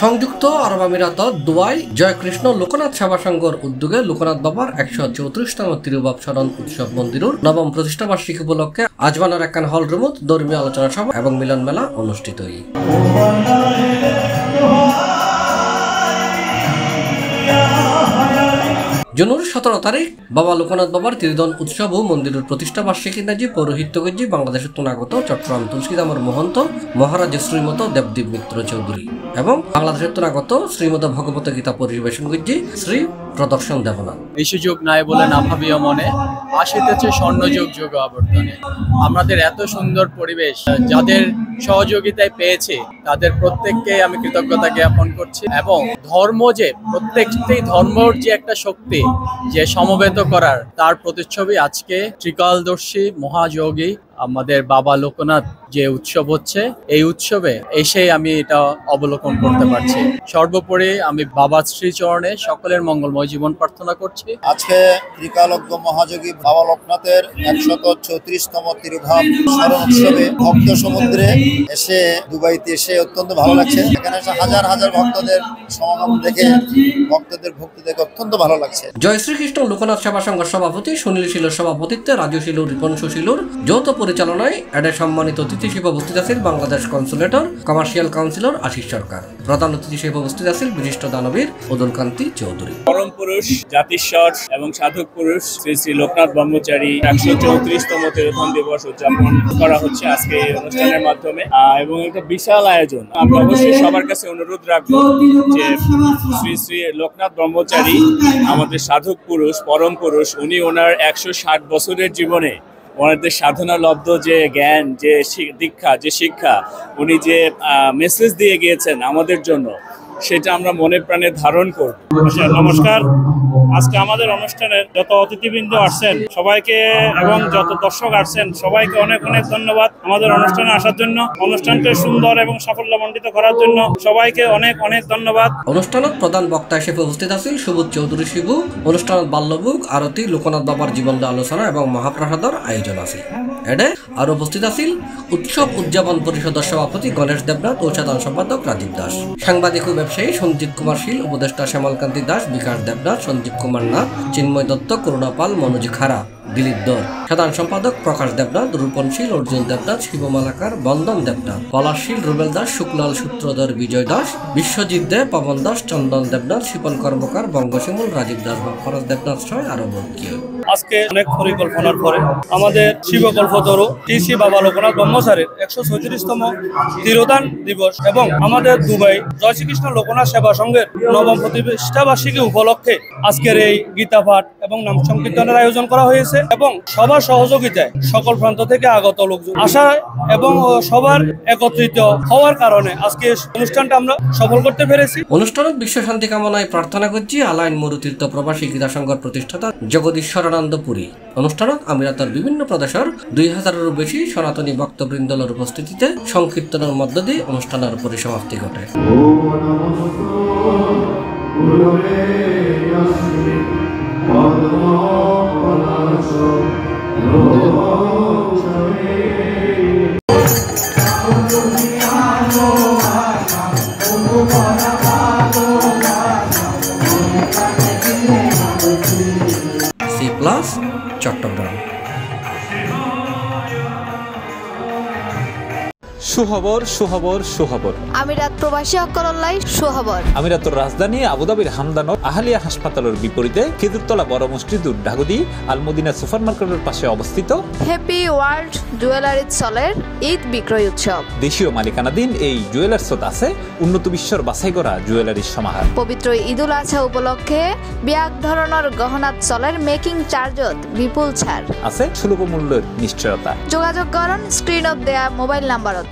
সংযুক্ত আরব আমিরাত দুবাই জয়কৃষ্ণ লোকনাথ সেবা সংঘর উদ্যোগে লোকনাথ বাবার 134তম তিরুভাবচরণ উৎসব মন্দিরের নবম প্রতিষ্ঠা বার্ষিকী উপলক্ষে আজমানের একখান হল রুমত ধর্মীয় আলোচনা সভা এবং মিলন মেলা অনুষ্ঠিত হয়। জুনের 17 তারিখ বাবা লোকনাথ বাবার তিরুদন উৎসব ও মন্দিরের প্রতিষ্ঠা বার্ষিকী নাজি পৌরোহিত্য করছি বাংলাদেশের তুনাগত চট্টগ্রাম তুলসীদামর মহন্ত মহারাজ শ্রীমত দেবদীপ মিত্র চৌধুরী এবং বাংলাদেশের তুনাগত শ্রীমদ ভগবত গীতা পরিবেশন করছি শ্রী প্রদর্শন দেবনাথ। এই সুযোগ নাই বলে না ভাবিও মনে আসিতেছে স্বর্ণযুগ যুগ আবর্তনে। আমাদের এত সুন্দর পরিবেশ যাদের সহযোগিতায় পেয়েছে তাদের প্রত্যেককে আমি কৃতজ্ঞতা জ্ঞাপন করছি এবং ধর্ম যে প্রত্যেকটি ধর্মর যে একটা শক্তি যে সমবেত করার তার প্রতিচ্ছবি আজকে ত্রিকালদর্শী মহাযোগী আমাদের বাবা লোকনাথ যে উৎসব হচ্ছে এই উৎসবে এসে আমি এটা অবলোকন করতে পারছি। সর্বোপরি আমি বাবার শ্রীচরণে সকলের মঙ্গলময় জীবন প্রার্থনা করছি। আজকে ত্রিকালজ্ঞ মহাযোগী বাবা লোকনাথের 134তম তিরুভাব স্মরণ উৎসবে ভক্ত সমুদ্রে এসে দুবাইতে এসে অত্যন্ত ভালো লাগছে। এখানে হাজার হাজার ভক্তদের সমাগম দেখে ভক্তদের ভক্তি দেখে অত্যন্ত ভালো লাগছে। জয় শ্রীকৃষ্ণ লোকনাথ সেবা সংঘের সভাপতি সুনীল শিলুর সভাপতিত্বে রাজু শিলুর রিপন সুশীলুর যৌথ পরিচালনায় এডে সম্মানিত অতিথি হিসেবে উপস্থিত আছেন বাংলাদেশ কনসুলেটর কমার্শিয়াল কাউন্সিলর আশিস সরকার। প্রধান অতিথি হিসেবে উপস্থিত আছেন বিশিষ্ট দানবীর অদুল কান্তি চৌধুরী। পরম পুরুষ জাতিস্বর এবং সাধক পুরুষ শ্রী শ্রী লোকনাথ ব্রহ্মচারী 134তম তিরোধান দিবস উদযাপন করা হচ্ছে আজকে এই অনুষ্ঠানের মাধ্যমে এবং একটা বিশাল আয়োজন। আমরা অবশ্যই সবার কাছে অনুরোধ রাখবো যে শ্রী শ্রী লোকনাথ ব্রহ্মচারী আমাদের সাধক পুরুষ পরম পুরুষ, উনি ওনার 160 বছরের জীবনে ওনাদের সাধনা লব্ধ যে জ্ঞান, যে দীক্ষা, যে শিক্ষা, উনি যে মেসেজ দিয়ে গিয়েছেন আমাদের জন্য, সেটা আমরা মনে প্রাণে ধারণ করব। নমস্কার। আজকে আমাদের অনুষ্ঠানের যত অতিথিবৃন্দ আসছেন সবাইকে এবং যত দর্শক আসছেন সবাইকে অনেক অনেক ধন্যবাদ আমাদের অনুষ্ঠানে আসার জন্য, অনুষ্ঠানকে সুন্দর এবং সাফল্যমণ্ডিত করার জন্য সবাইকে অনেক অনেক ধন্যবাদ। অনুষ্ঠানত প্রধান বক্তা হিসেবে উপস্থিত আছেন সুবোধ চৌধুরী শিবু। অনুষ্ঠানত বাল্যভোগ, আরতি, লোকনাথ বাবার জীবন আলোচনা এবং মহাপ্রসাদর আয়োজন আছে। এডে আর উপস্থিত আছেন উৎসব উদযাপন পরিষদের সভাপতি গণেশ দেবনাথ ও সাধারণ সম্পাদক রাজীব দাস, সাংবাদিক ও ব্যবসায়ী সঞ্জীব কুমার শীল, উপদেষ্টা শ্যামলকান্তি দাস, বিকাশ দেবনাথ, সঞ্জীব কুমার নাথ, চিন্ময় দত্ত, করুণা পাল, মনোজ খাড়া, দিলীপ দর, সাধারণ সম্পাদক প্রকাশ দেবনাথ, রূপন শীল, অর্জুন দেবনাথ, শিবমালাকার, বন্দন দেবনাথ, পলাশশীল, রুবেল দাস, শুক্লাল সূত্রধর, বিজয় দাস, বিশ্বজিৎ দে, পবন দাস, চন্দন দেবনাথ, শিপন কর্মকার, বঙ্গশিমুল, রাজীব দাস, ফরাজ দেবনাথ সহ আরো বর্গীয়। আজকে অনেক পরিকল্পনার পরে আমাদের শিবকল্পতরু শ্রী বাবা লোকনাথ ব্রহ্মচারীর 134তম তিরোধান দিবস এবং আমাদের দুবাই জয় শ্রীকৃষ্ণ লোকনাথ সেবা সংঘের নবম প্রতিষ্ঠা বার্ষিকী উপলক্ষে আজকের এই গীতা পাঠ এবং নাম সংকীর্তনের আয়োজন করা হয়েছে এবং সবার সহযোগিতায় সকল প্রান্ত থেকে আগত লোকজন আসায় এবং সবার একত্রিত হওয়ার কারণে আজকে অনুষ্ঠানটা আমরা সফল করতে পেরেছি। অনুষ্ঠানত বিশ্ব শান্তি কামনায় প্রার্থনা করছি আলাইন মরুতীর্থ প্রবাসী গীতা সংঘের প্রতিষ্ঠাতা জগদীশ্বরানন্দ পুরী। অনুষ্ঠানত আমিরাতের বিভিন্ন প্রদেশের 2000-এরও বেশি সনাতনী ভক্তবৃন্দলের উপস্থিতিতে সংকীর্তনের মধ্য দিয়ে অনুষ্ঠানের পরিসমাপ্তি ঘটে। চট্টগ্রাম। সুখবর সুখবর সুখবর আমিরাত প্রবাসী অকলল্লাই সুখবর। আমিরাতের রাজধানী আবুধাবির হামদানত আহলিয়া হাসপাতালের বিপরীতে খেজুরতলা বড় মসজিদুর ঢাকুদি আলমদিনা সুপার মার্কেটের পাশে অবস্থিত হ্যাপি ওয়ার্ল্ড জুয়েলারি চলের ঈদ বিক্রয় উৎসব। দেশীয় মালিকানাধীন এই জুয়েলার্সত আছে উন্নত বিশ্বের বাছাই করা জুয়েলারির সমাহার। পবিত্র ঈদুল আজহা উপলক্ষে ব্যাগ ধরনের গহনা চলের মেকিং চার্জত বিপুল ছাড় আছে সুলভ মূল্যের নিশ্চয়তা। যোগাযোগ করুন স্ক্রিনত দেয়া মোবাইল নাম্বারত।